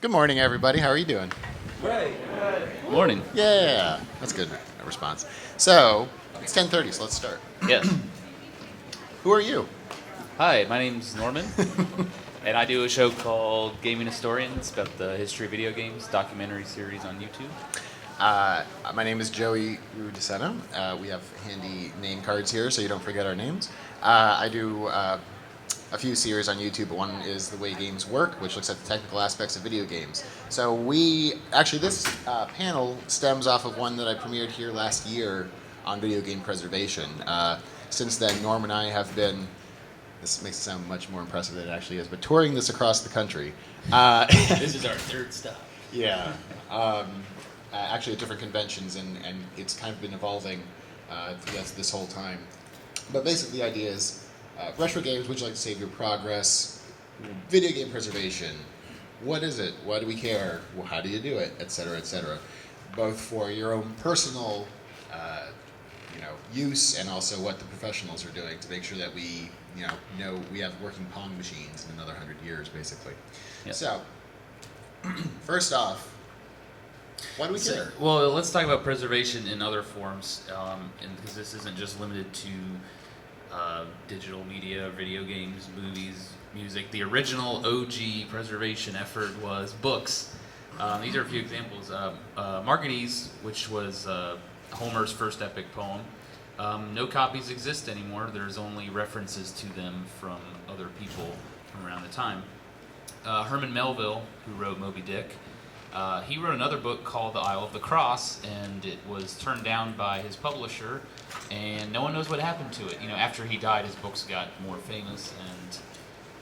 Good morning, everybody. How are you doing? Right. Morning. Yeah, that's good response. So, it's 10:30, so let's start. Yes. Who are you? Hi, my name's Norman, and I do a show called Gaming Historians about the history of video games, documentary series on YouTube. My name is Joey Desena. We have handy name cards here, so you don't forget our names. I do a few series on YouTube. One is The Way Games Work, which looks at the technical aspects of video games. So this panel stems off of one that I premiered here last year on video game preservation. Since then, Norm and I have been, this makes it sound much more impressive than it actually is, but touring this across the country. This is our third stop. Yeah. Actually at different conventions, and it's kind of been evolving this whole time. But basically the idea is, retro games, would you like to save your progress? Video game preservation. What is it? Why do we care? Well, how do you do it? Et cetera, et cetera. Both for your own personal use, and also what the professionals are doing to make sure that we know we have working Pong machines in another 100 years, basically. Yep. So, first off, why do we care? Well, let's talk about preservation in other forms, and because this isn't just limited to digital media, video games, movies, music. The original OG preservation effort was books. These are a few examples. Marguerite's, which was Homer's first epic poem. No copies exist anymore. There's only references to them from other people from around the time. Herman Melville, who wrote Moby Dick, he wrote another book called The Isle of the Cross, and it was turned down by his publisher, and no one knows what happened to it. After he died, his books got more famous, and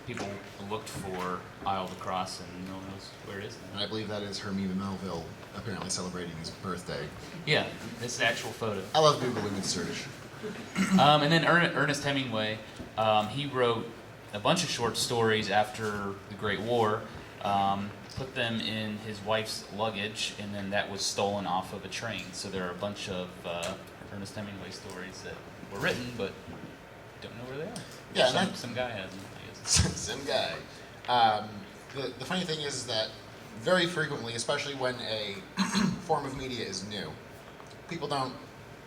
people looked for Isle of the Cross, and no one knows where it is now. And I believe that is Herman Melville apparently celebrating his birthday. Yeah, this is the actual photo. I love Googling with search. And then Ernest Hemingway, he wrote a bunch of short stories after the Great War, put them in his wife's luggage, and then that was stolen off of a train. So there are a bunch of Ernest Hemingway stories that were written, but don't know where they are. Yeah, some guy has them, I guess. Some guy. The funny thing is that very frequently, especially when a form of media is new, people don't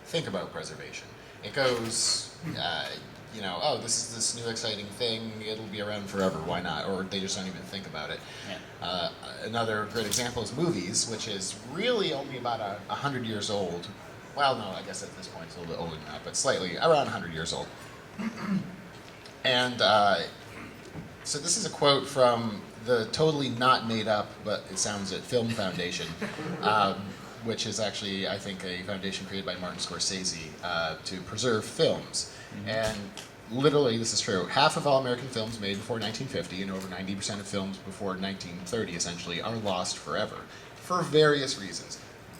think about preservation. It goes, oh, this is this new exciting thing, it'll be around forever, why not? Or they just don't even think about it. Yeah. Another great example is movies, which is really only about 100 years old. Well, no, I guess at this point it's a little bit older than that, but slightly, around 100 years old. And so this is a quote from the totally not made up, but it sounds at Film Foundation, which is actually, I think, a foundation created by Martin Scorsese to preserve films. Mm-hmm. And literally, this is true. Half of all American films made before 1950, and over 90% of films before 1930, essentially, are lost forever for various reasons.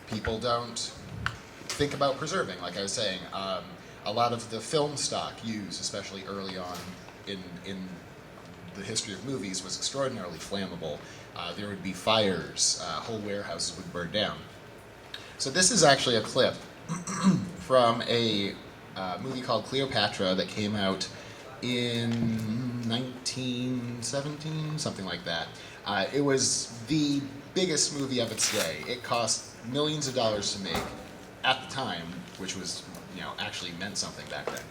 People don't think about preserving, like I was saying. A lot of the film stock used, especially early on in the history of movies, was extraordinarily flammable. There would be fires, whole warehouses would burn down. So this is actually a clip from a movie called Cleopatra that came out in 1917, something like that. It was the biggest movie of its day. It cost millions of dollars to make at the time, which was, actually meant something back then.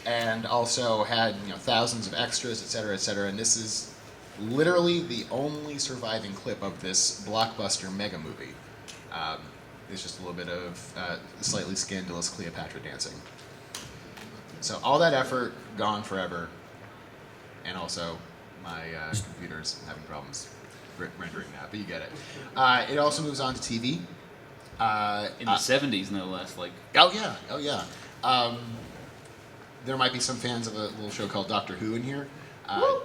And also had, thousands of extras, et cetera, and this is literally the only surviving clip of this blockbuster mega movie. It's just a little bit of slightly scandalous Cleopatra dancing. So all that effort gone forever, and also my computer's having problems rendering that, but you get it. It also moves on to TV. In the 70s, no less. Oh yeah. There might be some fans of a little show called Doctor Who in here. Never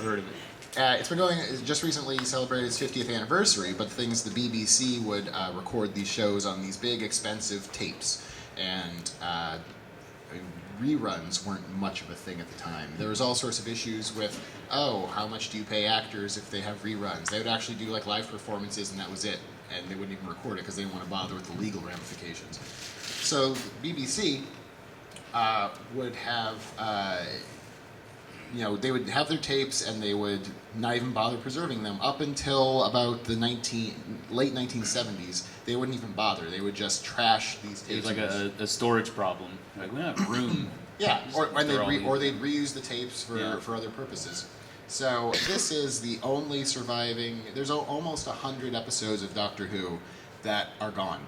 heard of it. It's been going, just recently celebrated its 50th anniversary, but the thing is the BBC would record these shows on these big, expensive tapes, and reruns weren't much of a thing at the time. There was all sorts of issues with, how much do you pay actors if they have reruns? They would actually do live performances, and that was it, and they wouldn't even record it because they didn't want to bother with the legal ramifications. So BBC would have they would have their tapes and they would not even bother preserving them up until about the late 1970s. They wouldn't even bother. They would just trash these tapes. It was like a storage problem. Like, we don't have room. Yeah, or they'd these reuse the tapes for other purposes. So this is the only surviving. There's almost 100 episodes of Doctor Who that are gone.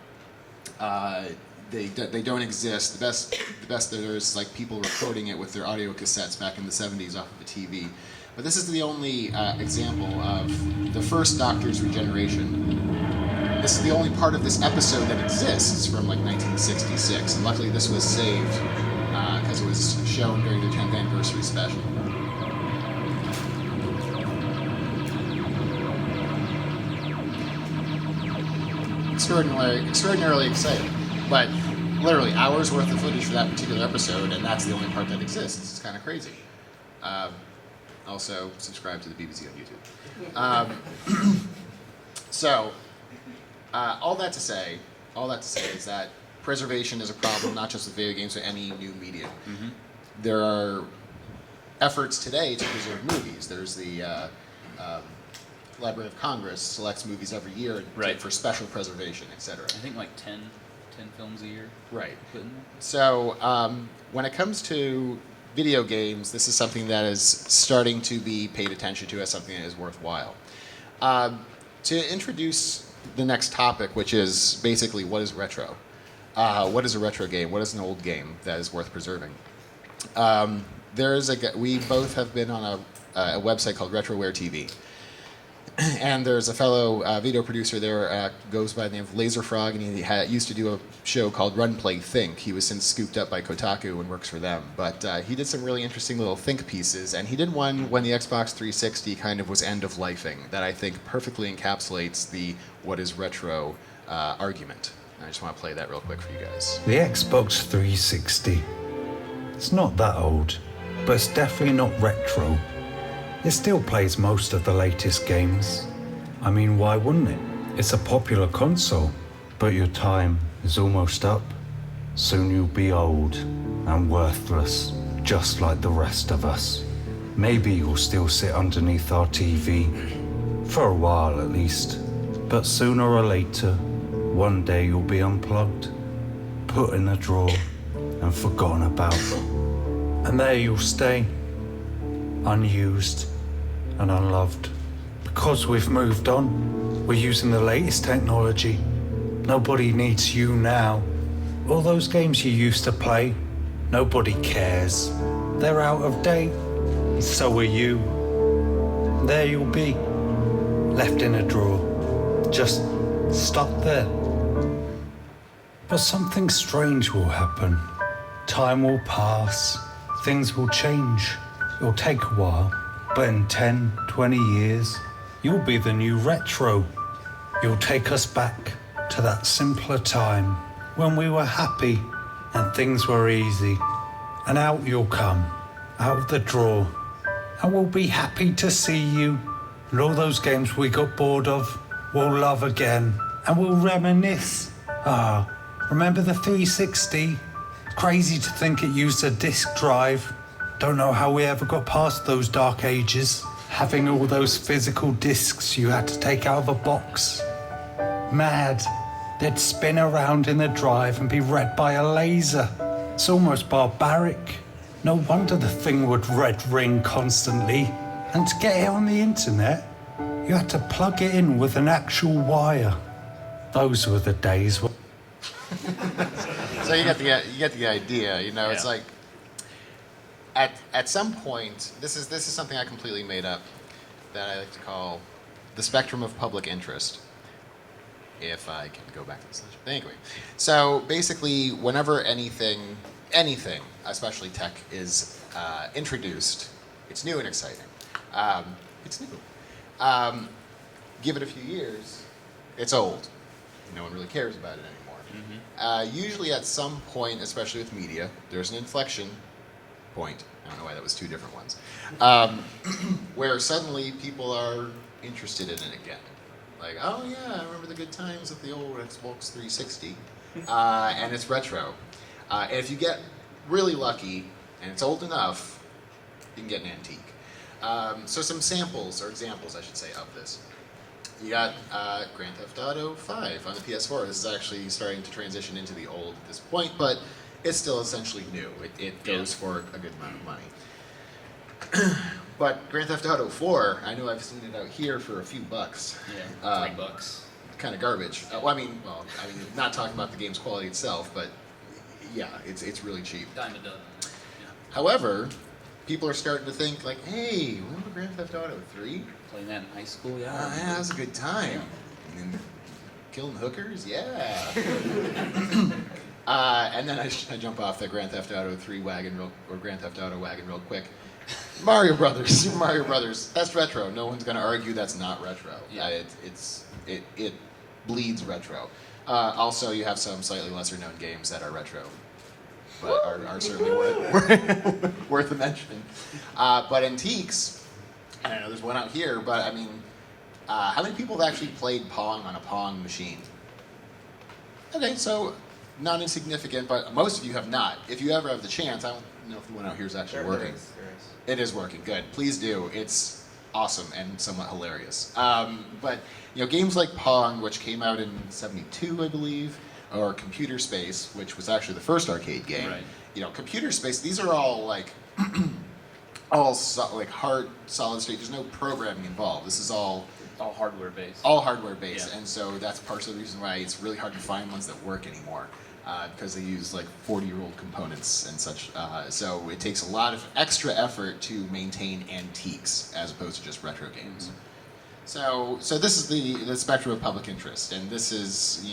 They don't exist. The best there is like people recording it with their audio cassettes back in the 70s off of the TV. But this is the only example of the first Doctor's regeneration. This is the only part of this episode that exists from like 1966, and luckily this was saved because it was shown during the 10th anniversary special. Extraordinarily exciting, but literally hours worth of footage for that particular episode, and that's the only part that exists. It's kind of crazy. Also, subscribe to the BBC on YouTube. So, all that to say is that preservation is a problem, not just with video games, but any new media. Mm-hmm. There are efforts today to preserve movies. There's the Library of Congress selects movies every year for special preservation, etc. I think like 10 films a year. Right. So when it comes to video games, this is something that is starting to be paid attention to as something that is worthwhile. To introduce the next topic, which is basically what is retro? What is a retro game? What is an old game that is worth preserving? We both have been on a website called RetroWare TV. And there's a fellow video producer there, goes by the name of Laserfrog, and he used to do a show called Run, Play, Think. He was since scooped up by Kotaku and works for them. But he did some really interesting little think pieces, and he did one when the Xbox 360 kind of was end-of-lifing that I think perfectly encapsulates the what is retro argument. And I just want to play that real quick for you guys. The Xbox 360. It's not that old, but it's definitely not retro. It still plays most of the latest games. I mean, why wouldn't it? It's a popular console, but your time is almost up. Soon you'll be old and worthless, just like the rest of us. Maybe you'll still sit underneath our TV, for a while at least. But sooner or later, one day you'll be unplugged, put in a drawer, and forgotten about. And there you'll stay, unused and unloved. Because we've moved on, we're using the latest technology. Nobody needs you now. All those games you used to play, nobody cares. They're out of date. So are you. There you'll be, left in a drawer, just stuck there. But something strange will happen. Time will pass, things will change. It'll take a while, but in 10, 20 years, you'll be the new retro. You'll take us back to that simpler time when we were happy and things were easy. And out you'll come, out of the drawer, and we'll be happy to see you. And all those games we got bored of, we'll love again, and we'll reminisce. Remember the 360? Crazy to think it used a disk drive. Don't know how we ever got past those dark ages, having all those physical discs you had to take out of a box. Mad. They'd spin around in the drive and be read by a laser. It's almost barbaric. No wonder the thing would red ring constantly. And to get it on the internet, you had to plug it in with an actual wire. Those were the days. So you get the idea, It's like at some point, this is something I completely made up that I like to call the spectrum of public interest. If I can go back to the slide. Anyway, so basically, whenever anything, especially tech, is introduced, it's new and exciting. It's new. Give it a few years, it's old. No one really cares about it anymore. Mm-hmm. Usually at some point, especially with media, there's an inflection point. I don't know why that was two different ones. Where suddenly people are interested in it again. Like, oh yeah, I remember the good times of the old Xbox 360. And it's retro. And if you get really lucky, and it's old enough, you can get an antique. So some samples, or examples, I should say, of this. You got Grand Theft Auto 5 on the PS4. This is actually starting to transition into the old at this point, but it's still essentially new. It goes for a good amount of money. But Grand Theft Auto 4, I know I've seen it out here for a few bucks. Yeah, $3. Kind of garbage. Not talking about the game's quality itself, but yeah, it's really cheap. Dime a dozen. Yeah. However, people are starting to think like, hey, remember Grand Theft Auto 3? Playing that in high school, Yeah, that was a good time. And killing hookers, yeah. And then I jump off the Grand Theft Auto 3 wagon, or Grand Theft Auto wagon real quick. Mario Brothers, Super Mario Brothers, that's retro. No one's going to argue that's not retro. Yeah. It bleeds retro. Also, you have some slightly lesser known games that are retro, but are certainly worth a mention. But antiques, and I know there's one out here, but I mean, how many people have actually played Pong on a Pong machine? Okay, so not insignificant, but most of you have not. If you ever have the chance, I don't know if the one out here is actually working. There is. It is working, good. Please do. It's awesome and somewhat hilarious. But games like Pong, which came out in '72, I believe, or Computer Space, which was actually the first arcade game. Right. Computer Space. These are all like hard, solid state. There's no programming involved. This is all hardware based. All hardware based, Yeah. and so that's part of the reason why it's really hard to find ones that work anymore. Because they use like 40-year-old components and such. So it takes a lot of extra effort to maintain antiques as opposed to just retro games. Mm-hmm. So this is the spectrum of public interest, and this is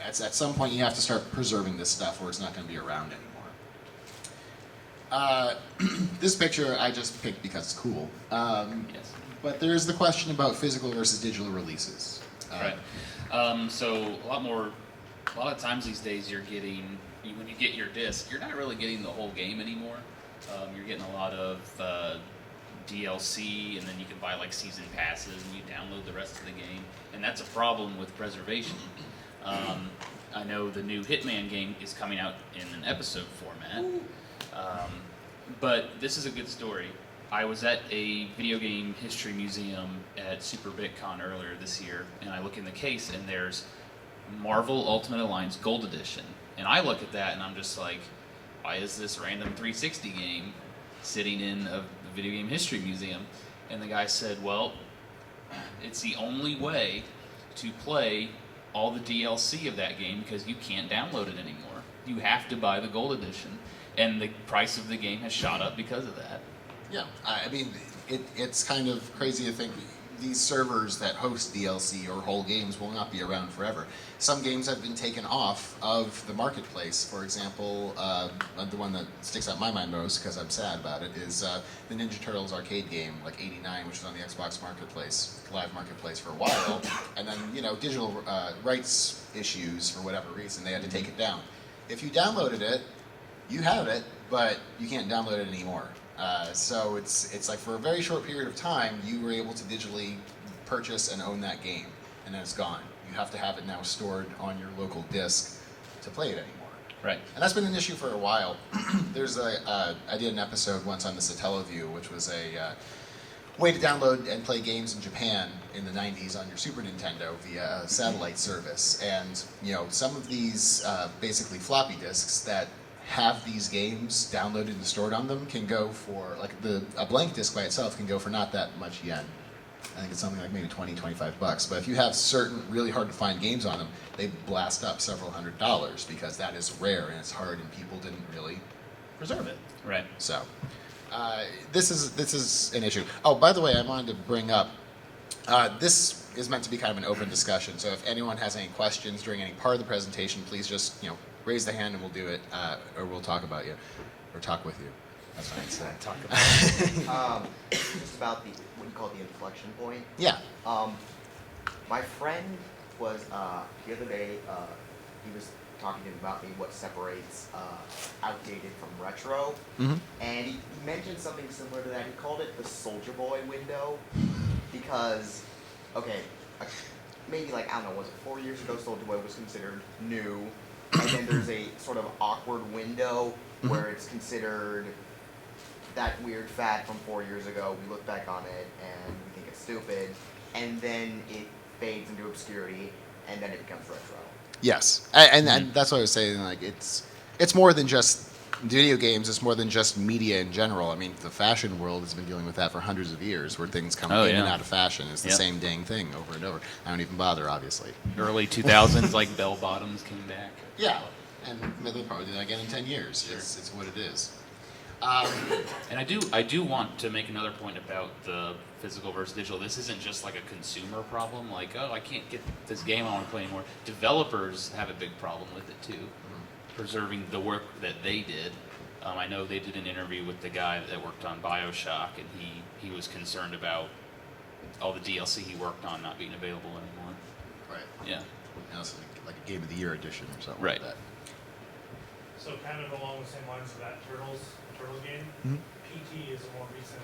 at some point you have to start preserving this stuff, or it's not going to be around anymore. This picture I just picked because it's cool. Yes. But there's the question about physical versus digital releases. Right. So a lot of times these days when you get your disc, you're not really getting the whole game anymore. You're getting a lot of DLC, and then you can buy like season passes and you download the rest of the game, and that's a problem with preservation. I know the new Hitman game is coming out in an episode format, but this is a good story. I was at a video game history museum at Super BitCon earlier this year, and I look in the case, and there's Marvel Ultimate Alliance Gold Edition. And I look at that, and I'm just like, why is this random 360 game sitting in a video game history museum? And the guy said, well, it's the only way to play all the DLC of that game because you can't download it anymore. You have to buy the Gold Edition. And the price of the game has shot up because of that. Yeah, I mean, it's kind of crazy to think these servers that host DLC or whole games will not be around forever. Some games have been taken off of the marketplace. For example, the one that sticks out in my mind most, because I'm sad about it, is the Ninja Turtles arcade game, like '89, which was on the Xbox Marketplace, live marketplace for a while. And then, digital rights issues, for whatever reason, they had to take it down. If you downloaded it, you have it, but you can't download it anymore. So it's like for a very short period of time, you were able to digitally purchase and own that game, and then it's gone. You have to have it now stored on your local disk to play it anymore. Right. And that's been an issue for a while. I did an episode once on the Satellaview, which was a way to download and play games in Japan in the 90s on your Super Nintendo via a satellite service. And some of these basically floppy disks that have these games downloaded and stored on them can go for, like, a blank disc by itself can go for not that much yen. I think it's something like maybe $20-25. But if you have certain really hard to find games on them, they blast up several $100s because that is rare and it's hard and people didn't really preserve it. Right. So this is an issue. Oh, by the way, I wanted to bring up, this is meant to be kind of an open discussion. So if anyone has any questions during any part of the presentation, please just raise the hand and we'll do it, or we'll talk about you, or talk with you. That's what I'd say. Talk about Just about what you call the inflection point. Yeah. My friend was the other day. He was talking to me about what separates outdated from retro, and he mentioned something similar to that. He called it the Soldier Boy window, because maybe I don't know, was it 4 years ago? Soldier Boy was considered new. And then there's a sort of awkward window where it's considered that weird fad from 4 years ago. We look back on it and we think it's stupid, and then it fades into obscurity, and then it becomes retro. Yes, and that's what I was saying. Like it's more than just video games. It's more than just media in general. I mean, the fashion world has been dealing with that for hundreds of years, where things come in and out of fashion. It's the same dang thing over and over. I don't even bother, obviously. Early 2000s, like bell bottoms came back. Yeah, and they'll probably do that again in 10 years. Sure. It's what it is. And I do want to make another point about the physical versus digital. This isn't just like a consumer problem, like, oh, I can't get this game I want to play anymore. Developers have a big problem with it too, preserving the work that they did. I know they did an interview with the guy that worked on BioShock, and he was concerned about all the DLC he worked on not being available anymore. Right. Yeah. And also like a Game of the Year edition or something Right. like that. So kind of along the same lines of that Turtles game, PT is a more recent.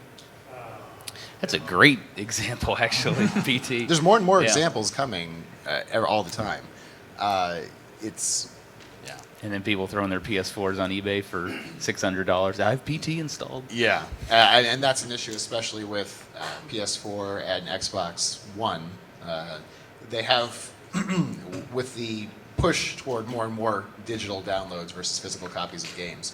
That's a great example, actually, PT. There's more and more Yeah. examples coming all the time. It's yeah. And then people throwing their PS4s on eBay for $600. I have PT installed. Yeah, and that's an issue, especially with PS4 and Xbox One. They have, with the push toward more and more digital downloads versus physical copies of games,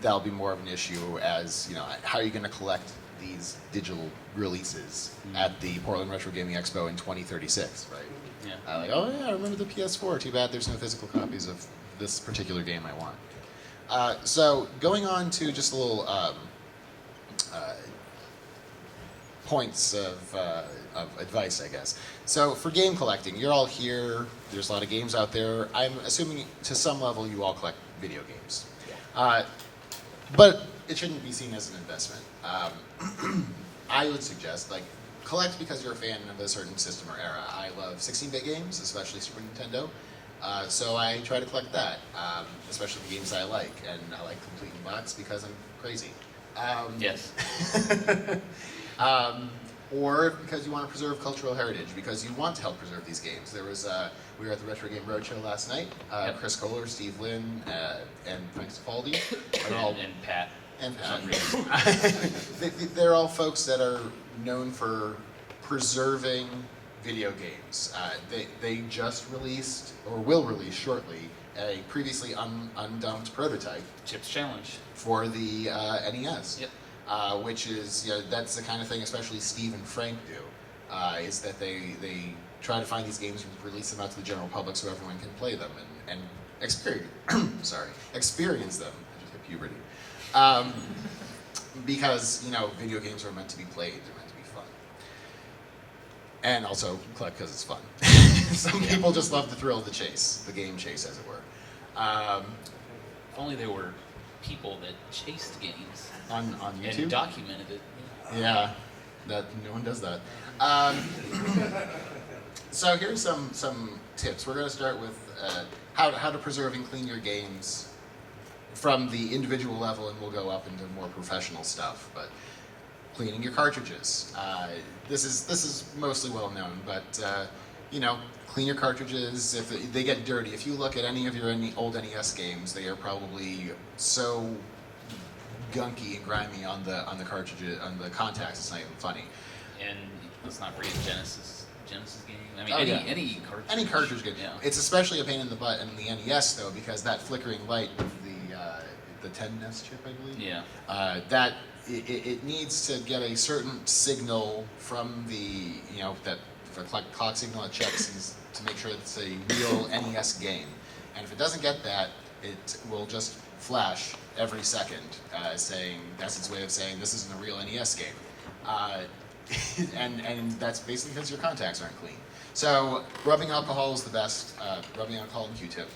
that'll be more of an issue as, how are you going to collect these digital releases at the Portland Retro Gaming Expo in 2036, right? Yeah. Like, oh yeah, I remember the PS4. Too bad there's no physical copies of this particular game I want. So going on to just a little points of advice, I guess. So for game collecting, you're all here. There's a lot of games out there. I'm assuming to some level you all collect video games. But it shouldn't be seen as an investment. I would suggest, collect because you're a fan of a certain system or era. I love 16-bit games, especially Super Nintendo. So I try to collect that, especially the games I like. And I like completing bots because I'm crazy. Yes. Or because you want to preserve cultural heritage, because you want to help preserve these games. There was we were at the Retro Game Roadshow last night. Yep. Chris Kohler, Steve Lynn, and Frank Cifaldi are all and Pat. and For some they're all folks that are known for preserving video games. They just released, or will release shortly, a previously undumped prototype Chips Challenge. for the NES. Yep. Which is, that's the kind of thing expecially Steve and Frank do, is that they try to find these games and release them out to the general public so everyone can play them and experience experience them. I just hit puberty. Because, video games are meant to be played, they're meant to be fun. And also collect because it's fun. Some people just love the thrill of the chase, the game chase, as it were. If only there were people that chased games On YouTube? and documented it. Yeah, that no one does that. So here's some tips. We're going to start with how to preserve and clean your games from the individual level, and we'll go up into more professional stuff. But cleaning your cartridges. This is mostly well known, but clean your cartridges if they get dirty. If you look at any of your old NES games, they are probably so gunky and grimy on the cartridges, on the contacts. It's not even funny. And let's not forget Genesis game. I mean, Oh, yeah. any cartridge. Any cartridge game. Yeah. It's especially a pain in the butt in the NES though, because that flickering light with the 10NES chip, I believe. Yeah. That it needs to get a certain signal from the that for clock signal it checks to make sure it's a real NES game. And if it doesn't get that, it will just flash every second, saying that's its way of saying this isn't a real NES game. And that's basically because your contacts aren't clean. So rubbing alcohol is the best. Rubbing alcohol and Q-tip,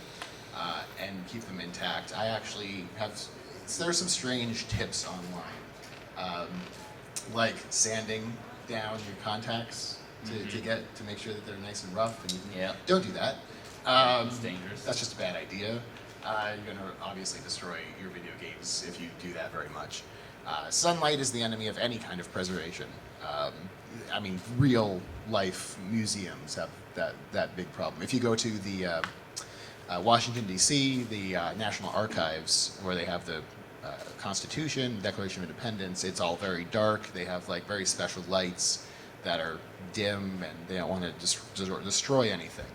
and keep them intact. I actually have. There's some strange tips online, like sanding down your contacts to make sure that they're nice and rough. And Yeah. don't do that. It's dangerous. That's just a bad idea. You're going to obviously destroy your video games if you do that very much. Sunlight is the enemy of any kind of preservation. Real life museums have that big problem. If you go to the Washington, D.C., the National Archives, where they have the Constitution, Declaration of Independence, it's all very dark. They have like very special lights that are dim, and they don't want to destroy anything.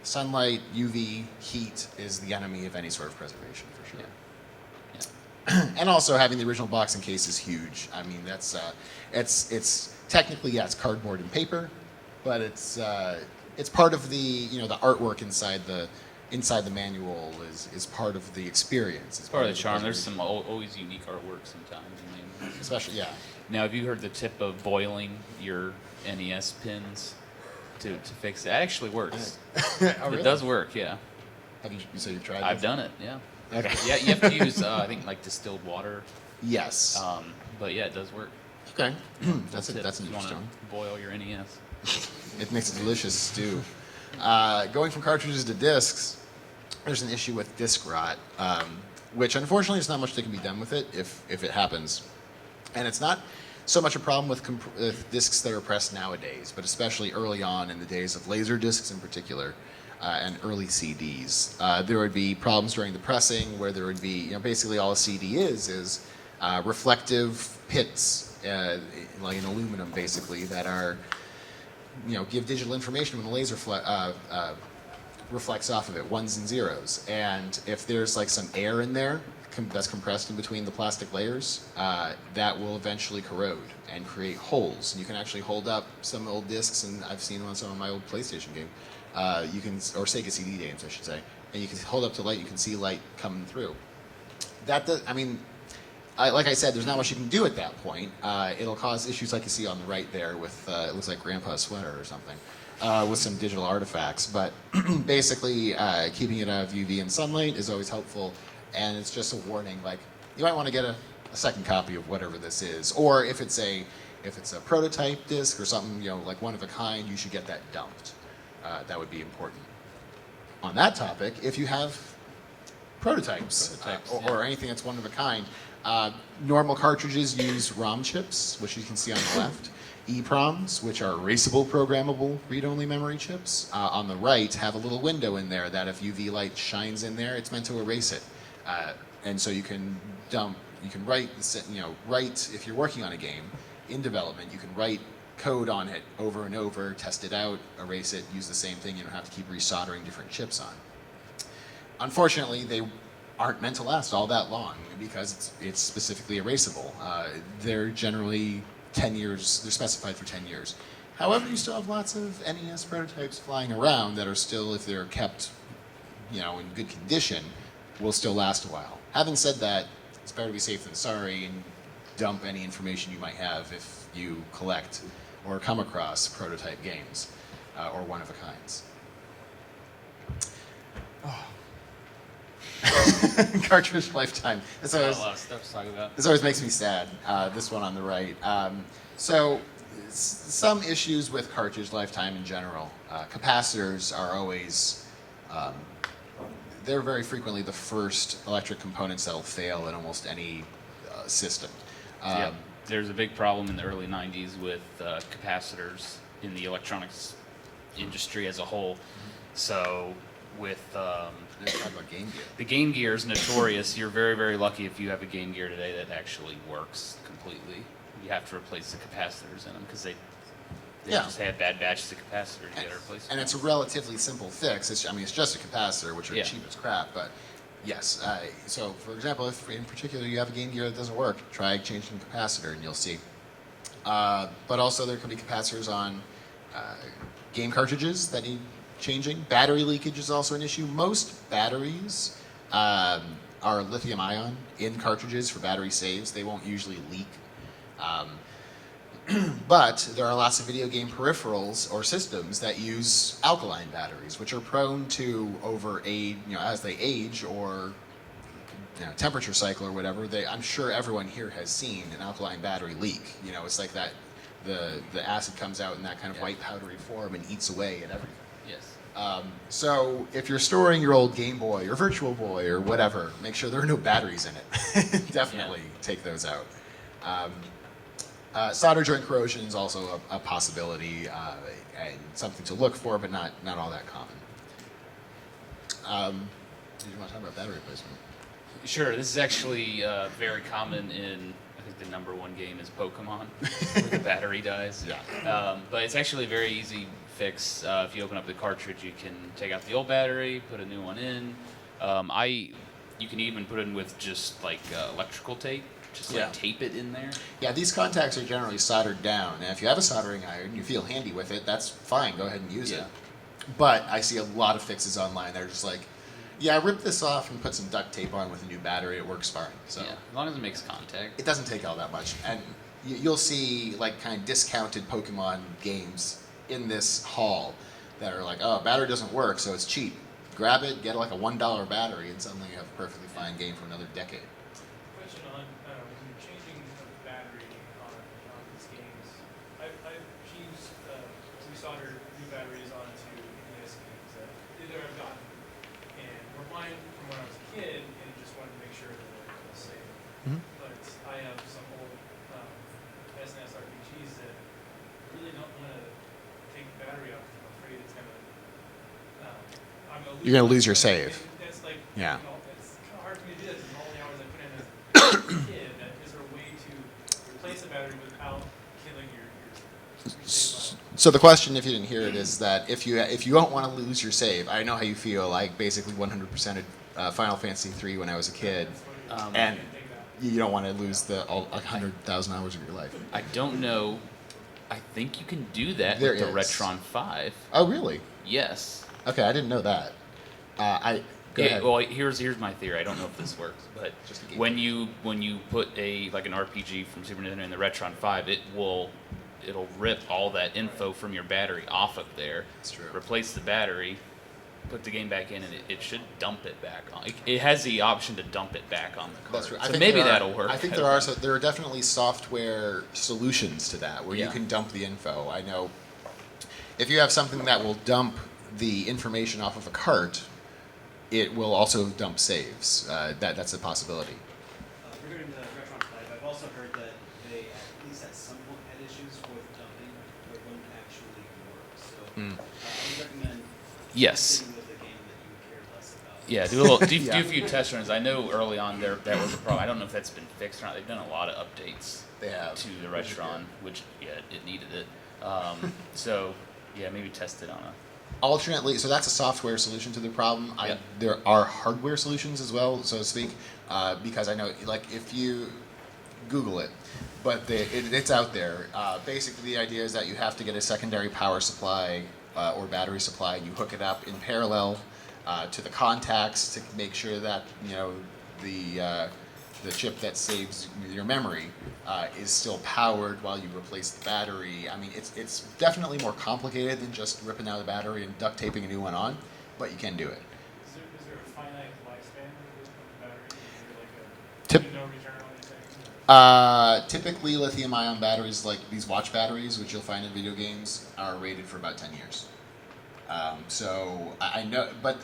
Sunlight, UV, heat is the enemy of any sort of preservation, for sure. Yeah. And also having the original box and case is huge. I mean, that's it's technically, yeah, it's cardboard and paper, but it's part of the the artwork inside the manual is part of the experience. It's Part of the charm. preservation. There's some always unique artwork sometimes. Especially, yeah. Now, have you heard the tip of boiling your NES pins to fix it? It actually works. Oh, really? It does work, yeah. Have you? So you've tried? I've this? done it, yeah. Okay. Yeah, you have to use, I think, like distilled water. Yes. But yeah, it does work. Okay. That's Tip that's if you wanna interesting. boil your NES. It makes a delicious stew. Going from cartridges to discs, there's an issue with disc rot, which unfortunately there's not much that can be done with it if it happens. And it's not so much a problem with discs that are pressed nowadays, but especially early on in the days of laser discs in particular, and early CDs. There would be problems during the pressing where there would be, basically all a CD is reflective pits, like in aluminum basically, that are, give digital information when the laser reflects off of it, ones and zeros. And if there's like some air in there that's compressed in between the plastic layers, that will eventually corrode and create holes. And you can actually hold up some old discs, and I've seen on some of my old PlayStation games, or Sega CD games, I should say, and you can hold up to light, you can see light coming through. That does, like I said, there's not much you can do at that point. It'll cause issues like you see on the right there with, it looks like Grandpa's sweater or something, with some digital artifacts. But basically, keeping it out of UV and sunlight is always helpful, and it's just a warning, like, you might want to get a second copy of whatever this is. Or if it's a prototype disc or something, like one of a kind, you should get that dumped. That would be important. On that topic, if you have prototypes, or anything that's one of a kind, normal cartridges use ROM chips, which you can see on the left. EEPROMs, which are erasable, programmable, read-only memory chips, on the right have a little window in there that if UV light shines in there, it's meant to erase it. And so you can write, if you're working on a game in development, you can write code on it over and over, test it out, erase it, use the same thing. You don't have to keep resoldering different chips on. Unfortunately, they aren't meant to last all that long because it's specifically erasable. They're generally 10 years, they're specified for 10 years. However, you still have lots of NES prototypes flying around that are still, if they're kept, in good condition, will still last a while. Having said that, it's better to be safe than sorry and dump any information you might have if you collect or come across prototype games, or one of a kinds. Cartridge Lifetime. This A lot of stuff to talk about. always makes me sad. This one on the right. So, some issues with Cartridge Lifetime in general. Capacitors are always, they're very frequently the first electric components that'll fail in almost any system. Yeah. There's a big problem in the early 90s with capacitors in the electronics industry as a whole. So with Let's talk about Game Gear. the Game Gear is notorious. You're very, very lucky if you have a Game Gear today that actually works completely. You have to replace the capacitors in them because they just had bad batches of capacitors you got to replace. And it's a relatively simple fix. It's just a capacitor, which are Yeah. cheap as crap, but yes. So, for example, if in particular you have a Game Gear that doesn't work, try changing the capacitor and you'll see. But also there can be capacitors on game cartridges that need changing. Battery leakage is also an issue. Most batteries are lithium ion in cartridges for battery saves. They won't usually leak. But there are lots of video game peripherals or systems that use alkaline batteries, which are prone to overage, as they age or temperature cycle or whatever. I'm sure everyone here has seen an alkaline battery leak. It's like that the acid comes out in that kind of white powdery form and eats away at everything. Yes. So if you're storing your old Game Boy or Virtual Boy or whatever, make sure there are no batteries in it. Definitely take those out. Solder joint corrosion is also a possibility and something to look for, but not all that common. Did you want to talk about battery replacement? Sure. This is actually very common in, I think the number one game is Pokemon, where the battery dies. Yeah. But it's actually a very easy fix. If you open up the cartridge, you can take out the old battery, put a new one in. You can even put it in with just like electrical tape. Just like Yeah. tape it in there. Yeah, these contacts are generally soldered down, and if you have a soldering iron, you feel handy with it, that's fine, go ahead and use it. But I see a lot of fixes online that are just like, yeah, rip this off and put some duct tape on with a new battery, it works fine. So Yeah, as long as it makes contact. it doesn't take all that much. And you'll see like kind of discounted Pokemon games in this hall that are like, oh, battery doesn't work, so it's cheap. Grab it, get like a $1 battery, and suddenly you have a perfectly fine game for another decade. Question on when you're changing the battery on these games. I've used we soldered new batteries onto NES games that either I've gotten and were mine from when I was a kid and just wanted to make sure that it was safe. But I have some old SNES RPGs that really don't want to take the battery out because I'm afraid it's gonna. You're gonna lose your save. And it's like, Yeah. you know, it's kind of hard for me to do this, and all the hours I put in as a kid. Is there a way to replace the battery without killing your save? So the question, if you didn't hear it, is that if you don't want to lose your save, I know how you feel. Like basically 100% Final Fantasy 3 when I was a kid, and you don't want to lose the 100,000 hours of your life. I don't know. I think you can do that There with the is. Retron 5. Oh, really? Yes. Okay, I didn't know that. Go ahead. Well, here's my theory. I don't know if this works, but Just a game. when you put an RPG from Super Nintendo in the Retron 5, it'll rip all that info from your battery off of there. That's true. Replace the battery, put the game back in, and it should dump it back on. It has the option to dump it back on the card. That's true. So maybe that'll work. I think don't know. there are definitely software solutions to that where you Yeah. can dump the info. I know if you have something that will dump the information off of a cart, it will also dump saves. That's a possibility. Regarding the Retron 5, I've also heard that they at least at some point had issues with dumping where it wouldn't actually work. So I would recommend Yes. sticking with a game that you care less about. Yeah, do a few test runs. I know early on that was a problem. I don't know if that's been fixed or not. They've done a lot of updates They have. to the Retron, which it needed it. So yeah, maybe test it on a. Alternately, so that's a software solution to the problem. Yeah. There are hardware solutions as well, so to speak, because I know, like, if you Google it, but it's out there. Basically, the idea is that you have to get a secondary power supply or battery supply, and you hook it up in parallel to the contacts to make sure that the chip that saves your memory is still powered while you replace the battery. I mean, it's definitely more complicated than just ripping out the battery and duct taping a new one on, but you can do it. Is there a finite lifespan of the battery? Is there like Tip- no return on anything? Typically, lithium-ion batteries, like these watch batteries, which you'll find in video games, are rated for about 10 years. So I know, but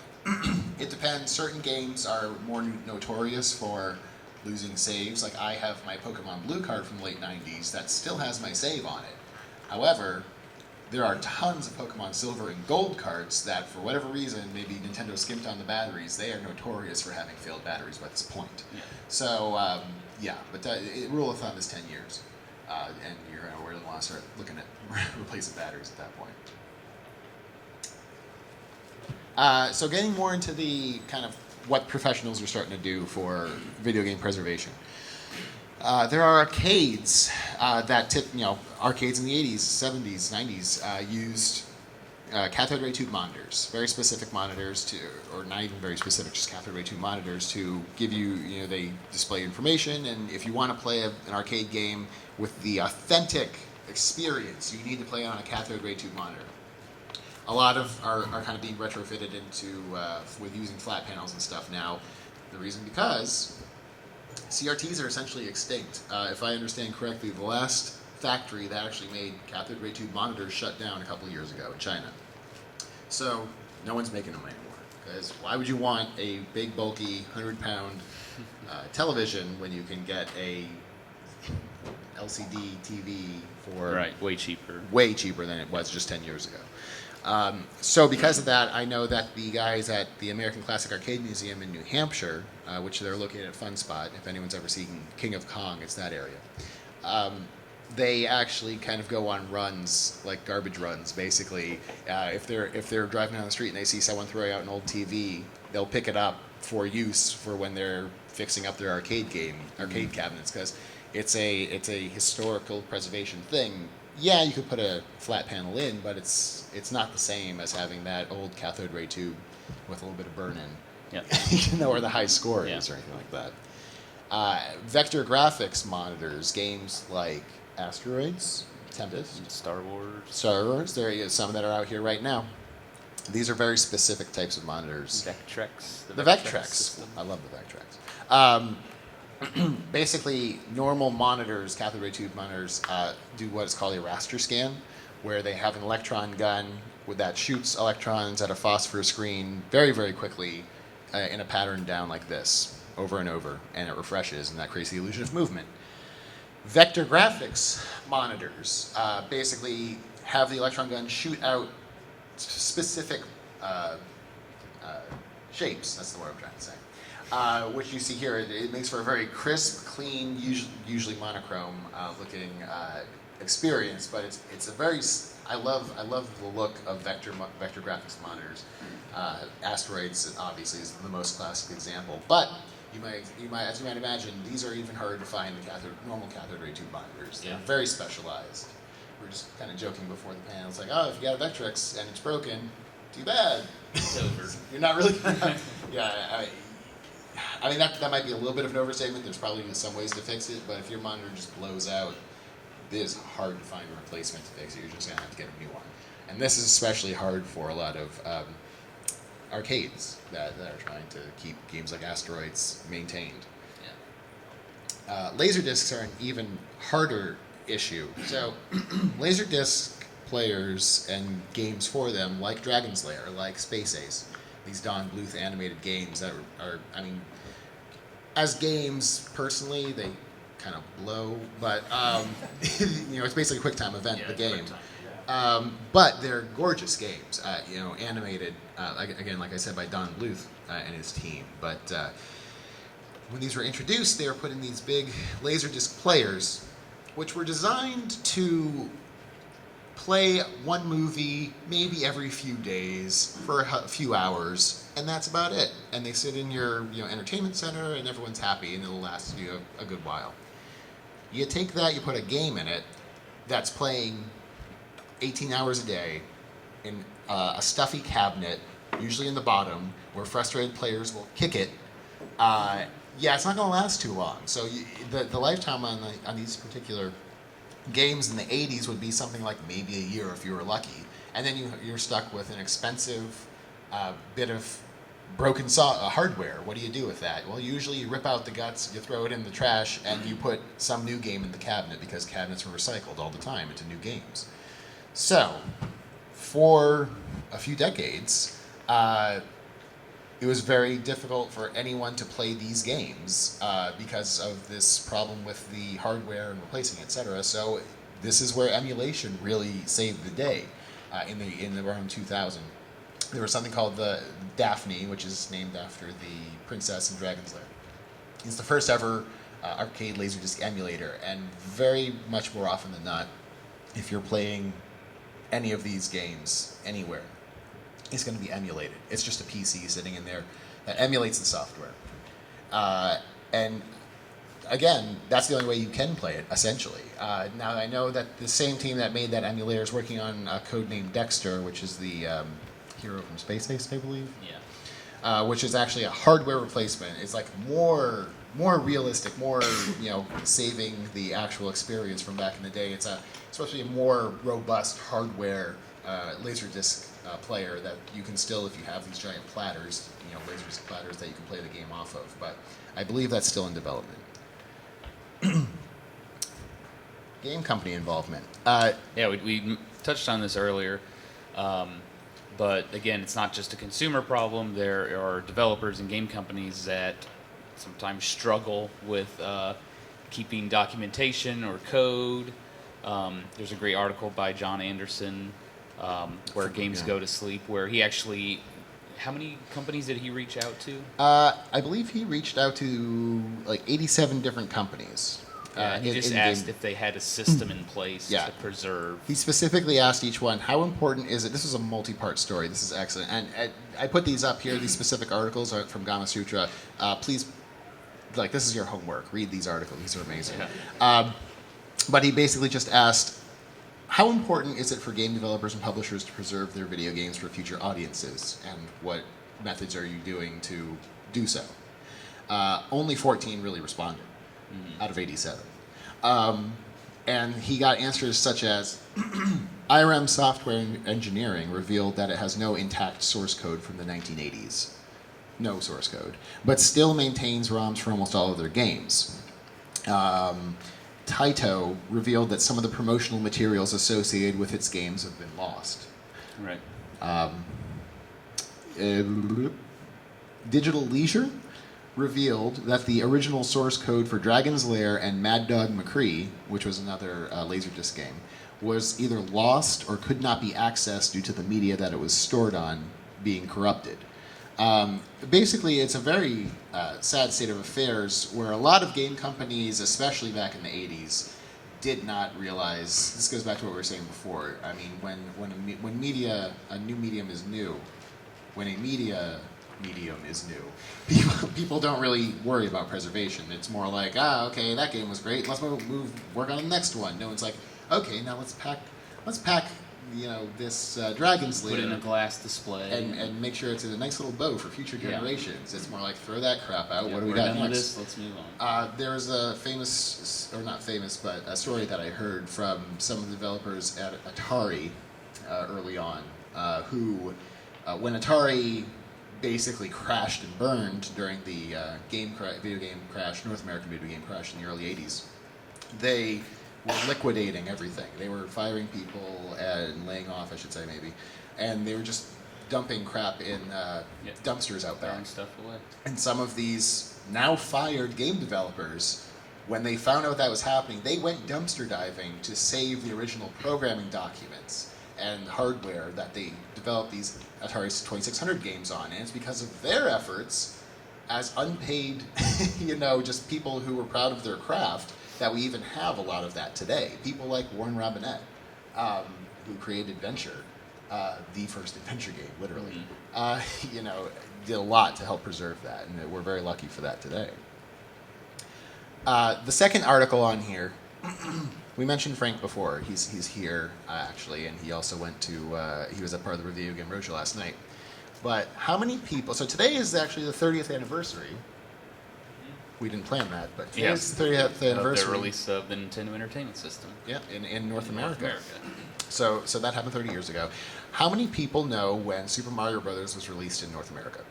it depends. Certain games are more notorious for losing saves. Like I have my Pokemon Blue card from the late 90s that still has my save on it. However, there are tons of Pokemon Silver and Gold cards that, for whatever reason, maybe Nintendo skimped on the batteries. They are notorious for having failed batteries by this point. Yeah. So, but rule of thumb is 10 years. And you're going to really want to start looking at replacing batteries at that point. So getting more into the kind of what professionals are starting to do for video game preservation. There are arcades arcades in the 80s, 70s, 90s used cathode ray tube monitors, very specific monitors or not even very specific, just cathode ray tube monitors to give you, they display information, and if you want to play an arcade game with the authentic experience, you need to play on a cathode ray tube monitor. A lot of are kind of being retrofitted into with using flat panels and stuff now. The reason because CRTs are essentially extinct. If I understand correctly, the last factory that actually made cathode ray tube monitors shut down a couple of years ago in China. So no one's making them anymore. Because why would you want a big, bulky, 100-pound television when you can get a LCD TV for Right, way cheaper. way cheaper than it was just 10 years ago. So because of that, I know that the guys at the American Classic Arcade Museum in New Hampshire, which they're located at Fun Spot, if anyone's ever seen King of Kong, it's that area. They actually kind of go on runs, like garbage runs, basically. If they're driving down the street and they see someone throwing out an old TV, they'll pick it up for use for when they're fixing up their arcade cabinets, because it's a historical preservation thing. Yeah, you could put a flat panel in, but it's not the same as having that old cathode ray tube with a little bit of burn in. Yeah. You know where the high score Yeah. is or anything like that. Vector graphics monitors games like Asteroids, Tempest, Star Wars. Star Wars. There is some that are out here right now. These are very specific types of monitors. Vectrex. The Vectrex. I love the Vectrex. Basically, normal monitors, cathode ray tube monitors, do what is called a raster scan, where they have an electron gun that shoots electrons at a phosphor screen very, very quickly in a pattern down like this, over and over, and it refreshes, and that creates the illusion of movement. Vector graphics monitors basically have the electron gun shoot out specific shapes. That's the word I'm trying to say. Which you see here, it makes for a very crisp, clean, usually monochrome looking experience. But it's a very I love the look of vector graphics monitors. Asteroids obviously is the most classic example, but you might, as you might imagine, these are even harder to find in normal cathode ray tube monitors. They're very specialized. We were just kind of joking before the panel. It's like, oh, if you got a Vectrex and it's broken, too bad. It's over. You're not really gonna, yeah. I mean, that might be a little bit of an overstatement. There's probably some ways to fix it, but if your monitor just blows out, it is hard to find a replacement to fix it. You're just going to have to get a new one. And this is especially hard for a lot of arcades that are trying to keep games like Asteroids maintained. Yeah. Laserdiscs are an even harder issue. So, Laserdisc players and games for them, like Dragon's Lair, like Space Ace, these Don Bluth animated games that are, I mean, as games, personally, they kind of blow, but, you know, it's basically a QuickTime event, the game. But they're gorgeous games, you know, animated, again, like I said, by Don Bluth and his team. But when these were introduced, they were put in these big Laserdisc players, which were designed to play one movie maybe every few days for a few hours, and that's about it. And they sit in your entertainment center, and everyone's happy, and it'll last you a good while. You take that, you put a game in it that's playing 18 hours a day in a stuffy cabinet, usually in the bottom, where frustrated players will kick it. Yeah, it's not going to last too long. So the lifetime on these particular games in the 80s would be something like maybe a year if you were lucky. And then you're stuck with an expensive bit of broken hardware. What do you do with that? Well, usually you rip out the guts, you throw it in the trash, and you put some new game in the cabinet, because cabinets are recycled all the time into new games. So, for a few decades, it was very difficult for anyone to play these games because of this problem with the hardware and replacing it, etc. So this is where emulation really saved the day in the around 2000. There was something called the Daphne, which is named after the princess in Dragon's Lair. It's the first ever arcade laserdisc emulator, and very much more often than not, if you're playing any of these games anywhere, it's going to be emulated. It's just a PC sitting in there that emulates the software. And again, that's the only way you can play it, essentially. Now, I know that the same team that made that emulator is working on a code named Dexter, which is the hero from Space Ace, I believe. Yeah. Which is actually a hardware replacement. It's like more realistic, more saving the actual experience from back in the day. It's supposed to be a more robust hardware laserdisc player that you can still, if you have these giant platters, laserdisc platters that you can play the game off of. But I believe that's still in development. Game company involvement. Yeah, we touched on this earlier. But again, it's not just a consumer problem. There are developers and game companies that sometimes struggle with keeping documentation or code. There's a great article by John Anderson where games Yeah. go to sleep. Where he actually, how many companies did he reach out to? I believe he reached out to like 87 different companies. He just asked if they had a system in place Yeah. to preserve. He specifically asked each one, how important is it? This was a multi-part story. This is excellent. And I put these up here. These specific articles are from Gama Sutra. Please, like, this is your homework. Read these articles. These are amazing. Yeah. But he basically just asked, how important is it for game developers and publishers to preserve their video games for future audiences? And what methods are you doing to do so? Only 14 really responded out of 87. And he got answers such as, IRM Software Engineering revealed that it has no intact source code from the 1980s. No source code. But still maintains ROMs for almost all of their games. Taito revealed that some of the promotional materials associated with its games have been lost. Right. Digital Leisure revealed that the original source code for Dragon's Lair and Mad Dog McCree, which was another Laserdisc game, was either lost or could not be accessed due to the media that it was stored on being corrupted. Basically, it's a very sad state of affairs where a lot of game companies, especially back in the 80s, did not realize, this goes back to what we were saying before, I mean, when media, a new medium is new, when a medium is new, people don't really worry about preservation. It's more like, okay, that game was great, let's work on the next one. No one's like, okay, now let's pack this Dragon's Lair. Put it in a glass display. And make sure it's in a nice little bow for future generations. It's more like, throw that crap out. Yeah, What do we we're got done with next? this, let's move on. There's a famous, or not famous, but a story that I heard from some of the developers at Atari early on, who, when Atari basically crashed and burned during the video game crash, North American video game crash in the early 80s, they were liquidating everything. They were firing people and laying off, I should say, maybe. And they were just dumping crap in dumpsters out back. Throwing stuff away. And some of these now fired game developers, when they found out that was happening, they went dumpster diving to save the original programming documents and hardware that they developed these Atari 2600 games on. And it's because of their efforts as unpaid, just people who were proud of their craft, that we even have a lot of that today. People like Warren Robinette, who created Venture, the first adventure game, literally. Did a lot to help preserve that, and we're very lucky for that today. The second article on here, we mentioned Frank before. He's here, actually, and he also went to, he was a part of the Review Game Roadshow last night. But how many people, so today is actually the 30th anniversary. We didn't plan that, but today's the 30th anniversary. The release of the Nintendo Entertainment System. Yeah, in North America. North America. So that happened 30 years ago. How many people know when Super Mario Brothers was released in North America?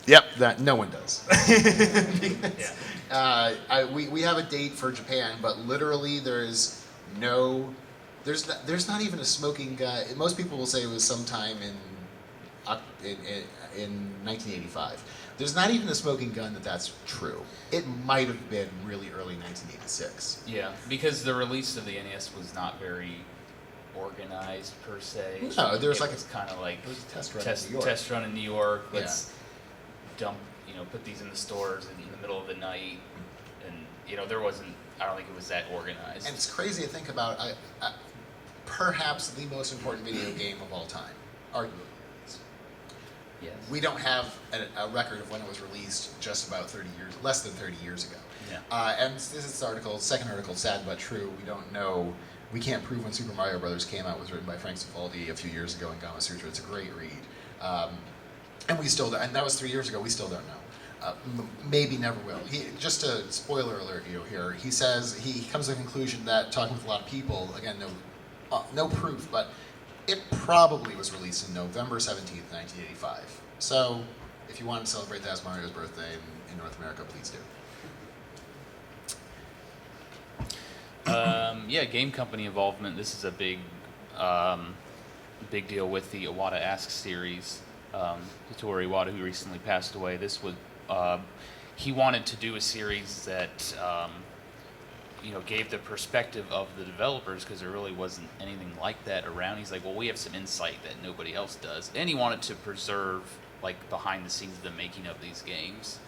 Yep, that no one does. We have a date for Japan, but literally there's not even a smoking gun. Most people will say it was sometime in 1985. There's not even a smoking gun that's true. It might have been really early 1986. Yeah, because the release of the NES was not very organized per se. No, there was it was kind of like it was a test run in New York. Test run in New York. Let's put these in the stores in the middle of the night, and there wasn't. I don't think it was that organized. And it's crazy to think about. Perhaps the most important video game of all time, arguably. Yes. We don't have a record of when it was released just about less than 30 years ago. Yeah. And this is the second article, sad but true. We don't know, we can't prove when Super Mario Brothers came out. It was written by Frank Cifaldi a few years ago in Gama Sutra. It's a great read. And we still don't, and that was 3 years ago, we still don't know. Maybe never will. Just a spoiler alert here, he says, he comes to the conclusion that, talking with a lot of people, again, no proof, but it probably was released in November 17th, 1985. So, if you want to celebrate that as Mario's birthday in North America, please do. Game company involvement. This is a big deal with the Iwata Ask series. Satoru Iwata, who recently passed away. This was he wanted to do a series that gave the perspective of the developers because there really wasn't anything like that around. He's like, well, we have some insight that nobody else does, and he wanted to preserve like behind the scenes of the making of these games.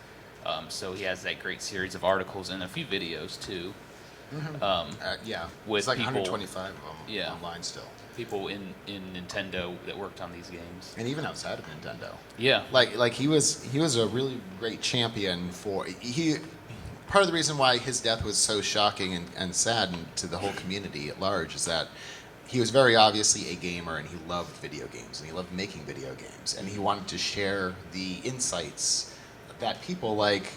So he has that great series of articles and a few videos too. Yeah, with it's like people- 125 of them Yeah. online still, People in Nintendo that worked on these games. and even outside of Nintendo. Yeah. Like he was a really great champion for he. Part of the reason why his death was so shocking and sad to the whole community at large is that he was very obviously a gamer and he loved video games and he loved making video games and he wanted to share the insights that people like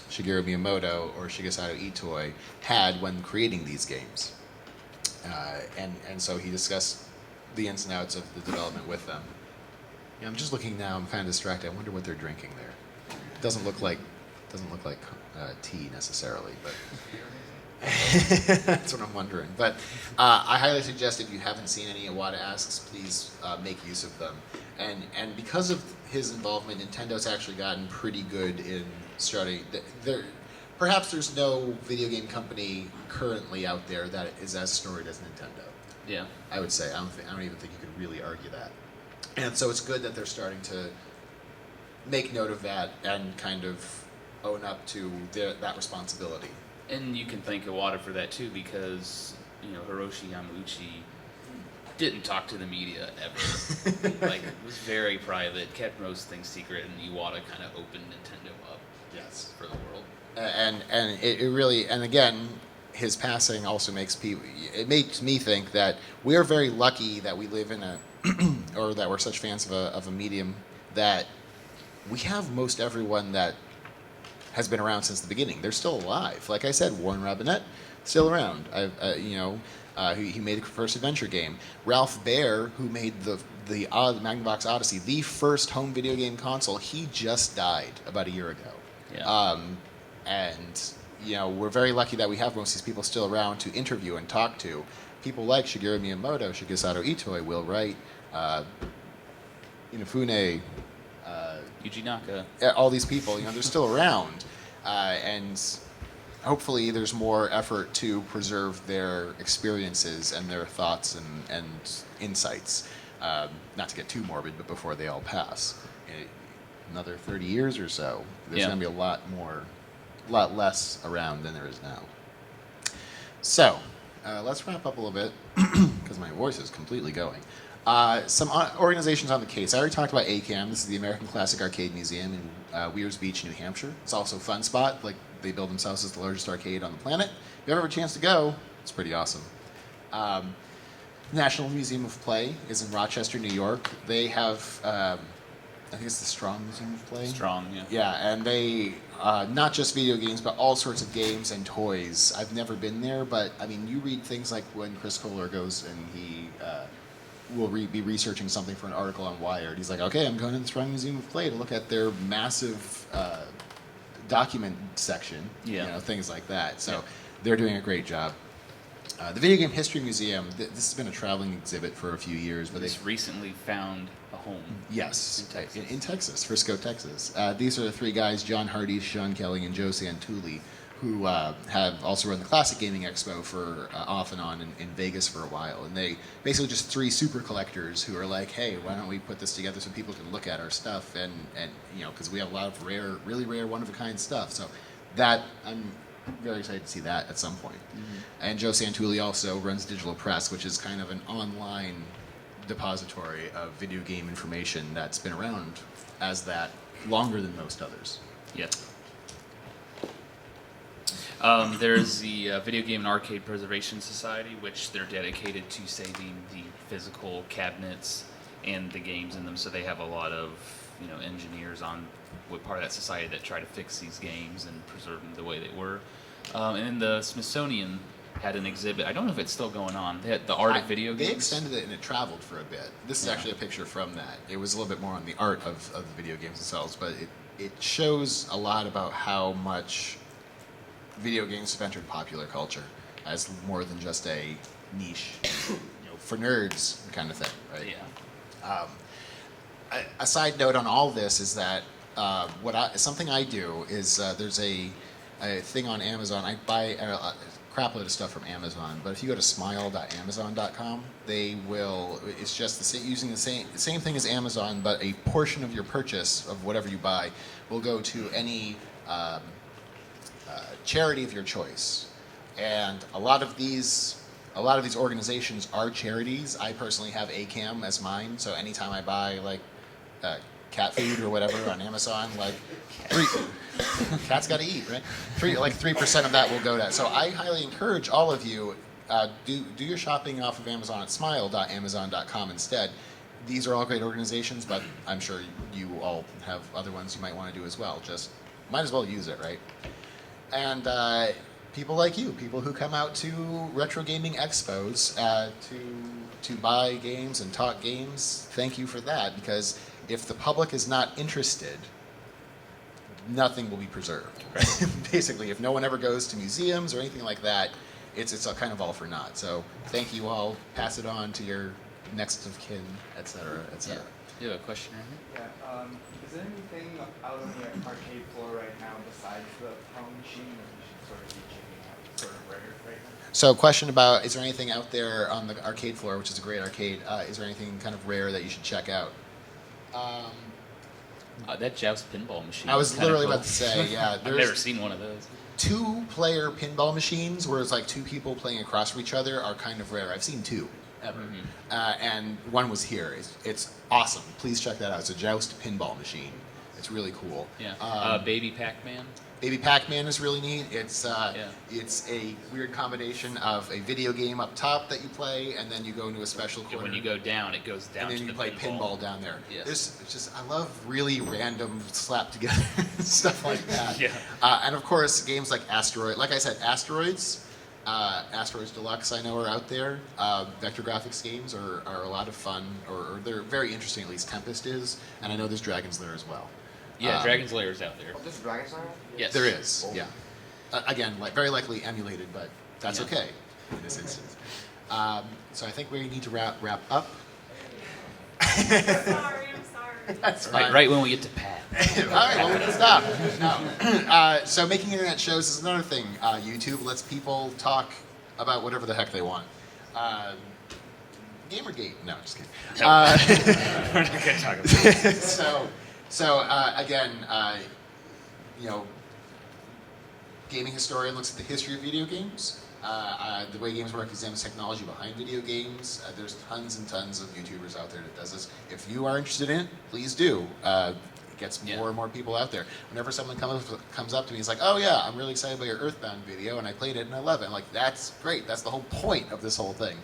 Shigeru Miyamoto or Shigesato Itoi had when creating these games. And so he discussed the ins and outs of the development with them. Yeah, I'm just looking now. I'm kind of distracted. I wonder what they're drinking there. Doesn't look like tea necessarily, but that's what I'm wondering. But I highly suggest if you haven't seen any Iwata Asks, please make use of them. And because of his involvement, Nintendo's actually gotten pretty good in starting. Perhaps there's no video game company currently out there that is as storied as Nintendo. Yeah. I would say I don't even think you could really argue that. And so it's good that they're starting to make note of that and kind of own up to that responsibility. And you can thank Iwata for that too, because Hiroshi Yamauchi didn't talk to the media ever. Like, it was very private, kept most things secret, and Iwata kind of opened Nintendo up. Yes. For the world. And it really, and again, his passing also makes me think that we are very lucky that we live in or that we're such fans of a medium that we have most everyone that has been around since the beginning. They're still alive. Like I said, Warren Robinette, still around. He made the first adventure game. Ralph Baer, who made the Magnavox Odyssey, the first home video game console, he just died about a year ago. Yeah. We're very lucky that we have most of these people still around to interview and talk to. People like Shigeru Miyamoto, Shigesato Itoi, Will Wright, Inafune, Yuji Naka. all these people, they're still around. And hopefully there's more effort to preserve their experiences and their thoughts and insights. Not to get too morbid, but before they all pass. Another 30 years or so, there's going to be a lot less around than there is now. So, let's wrap up a little bit, because my voice is completely going. Some organizations on the case. I already talked about ACAM. This is the American Classic Arcade Museum in Weirs Beach, New Hampshire. It's also a fun spot. Like, they build themselves as the largest arcade on the planet. If you ever have a chance to go, it's pretty awesome. National Museum of Play is in Rochester, New York. They have, I think it's the Strong Museum of Play. Strong, yeah. Yeah, and they, not just video games, but all sorts of games and toys. I've never been there, but, I mean, you read things like when Chris Kohler goes and he will be researching something for an article on Wired. He's like, okay, I'm going to the Strong Museum of Play to look at their massive document section, things like that. So they're doing a great job. The Video Game History Museum, this has been a traveling exhibit for a few years, but It's recently found a home. Yes, In Texas. in Texas, Frisco, Texas. These are the three guys, John Hardy, Sean Kelly, and Joe Santulli, who have also run the Classic Gaming Expo for off and on in Vegas for a while. And they basically just three super collectors who are like, hey, why don't we put this together so people can look at our stuff and because we have a lot of really rare, one-of-a-kind stuff. So that, I'm very excited to see that at some point. Mm-hmm. And Joe Santulli also runs Digital Press, which is kind of an online depository of video game information that's been around as that longer than most others. Yes. There's the Video Game and Arcade Preservation Society, which they're dedicated to saving the physical cabinets and the games in them. So they have a lot of engineers on what part of that society that try to fix these games and preserve them the way they were. And then the Smithsonian had an exhibit. I don't know if it's still going on. They had the art of video games. They extended it and it traveled for a bit. This is actually a picture from that. It was a little bit more on the art of the video games themselves, but it shows a lot about how much video games have entered popular culture as more than just a niche, for nerds kind of thing, right? Yeah. A side note on all this is that something I do is there's a thing on Amazon. I buy crap load of stuff from Amazon, but if you go to smile.amazon.com, they will. It's just using the same thing as Amazon, but a portion of your purchase of whatever you buy will go to any charity of your choice. And a lot of these organizations are charities. I personally have ACAM as mine, so anytime I buy like cat food or whatever on Amazon, like cats got to eat, right? 3% of that will go to. So I highly encourage all of you do your shopping off of Amazon at smile.amazon.com instead. These are all great organizations, but I'm sure you all have other ones you might want to do as well. Just might as well use it, right? And people like you, people who come out to retro gaming expos to buy games and talk games, thank you for that, because if the public is not interested, nothing will be preserved. Right? Basically, if no one ever goes to museums or anything like that, it's kind of all for naught. So thank you all. Pass it on to your next of kin, et cetera, et cetera. You have a question right here? Yeah. Is there anything out on the arcade floor right now besides the ROM machine that you should sort of be checking out, sort of right now? So question about, is there anything out there on the arcade floor, which is a great arcade, is there anything kind of rare that you should check out? That Joust pinball machine. I was is kinda literally cool. about to say, yeah. I've never seen one of those. 2-player pinball machines, where it's like 2 people playing across from each other, are kind of rare. I've seen 2 ever, and one was here. It's awesome. Please check that out. It's a Joust pinball machine. It's really cool. Yeah. Baby Pac-Man. Baby Pac-Man is really neat. It's a weird combination of a video game up top that you play, and then you go into a special corner. And when you go down, it goes down and then to you the play pinball down there. Yes. I love really random slapped together stuff like that. Yeah. And of course, games like Asteroid. Like I said, Asteroids Deluxe I know are out there. Vector graphics games are a lot of fun, or they're very interesting. At least Tempest is, and I know there's Dragon's Lair as well. Yeah, Dragon's Lair is out there. Oh, there's a Dragon's Lair? Yes. There is, yeah. Again, very likely emulated, but that's okay in this instance. So I think we need to wrap up. I'm sorry. That's fine. Right when we get to Pat. All right, well, we can stop. No. So making internet shows is another thing. YouTube lets people talk about whatever the heck they want. Gamergate. No, just kidding. We're not going to talk about it. So again, gaming historian looks at the history of video games. The way games work examines technology behind video games. There's tons and tons of YouTubers out there that does this. If you are interested in it, please do. It gets more and more people out there. Whenever someone comes up to me, he's like, "Oh yeah, I'm really excited about your Earthbound video, and I played it and I love it." I'm like, that's great. That's the whole point of this whole thing.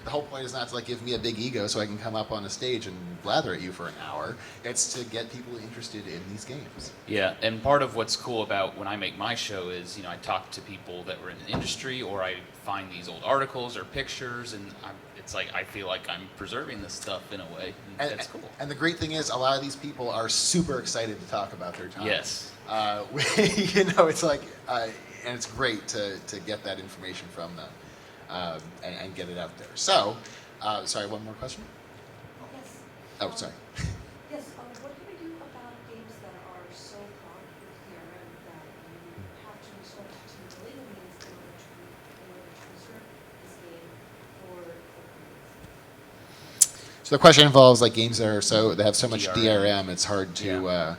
The whole point is not to give me a big ego so I can come up on a stage and blather at you for an hour. It's to get people interested in these games. Yeah, and part of what's cool about when I make my show is, I talk to people that were in the industry, or I find these old articles or pictures, and it's like I feel like I'm preserving this stuff in a way. And that's cool. And the great thing is, a lot of these people are super excited to talk about their time. Yes. It's like, and it's great to get that information from them. And get it out there. So, sorry, one more question? Yes. Oh, sorry. Yes, what can we do about games that are so clogged with DRM that you have to resort to legal means in order to preserve this game for So the question involves games that are they have so much DRM. DRM, it's hard to. or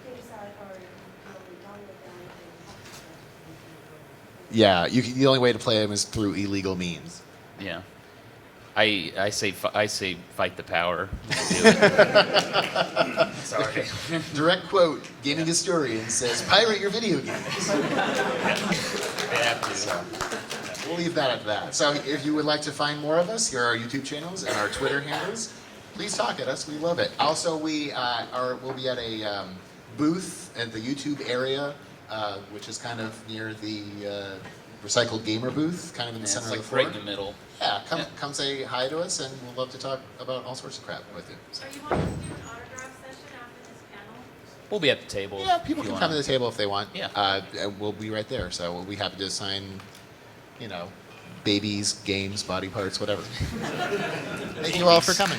games that are done with them and Yeah, the only way to play them is through illegal means. Yeah. I say fight the power. Do it. Sorry. Direct quote: gaming historian says, "Pirate your video games." So, we'll leave that at that. So if you would like to find more of us, here are our YouTube channels and our Twitter handles. Please talk at us. We love it. Also, we'll be at a booth at the YouTube area, which is kind of near the Recycled Gamer booth, kind of in the center of the floor. Right in the middle. Yeah, come say hi to us, and we'll love to talk about all sorts of crap with you. Are you wanting to do an autograph session after this panel? We'll be at the table. Yeah, people if you can come to wanna- the table if they want. Yeah. And we'll be right there, so we'll be happy to sign, babies, games, body parts, whatever. Thank you all for coming.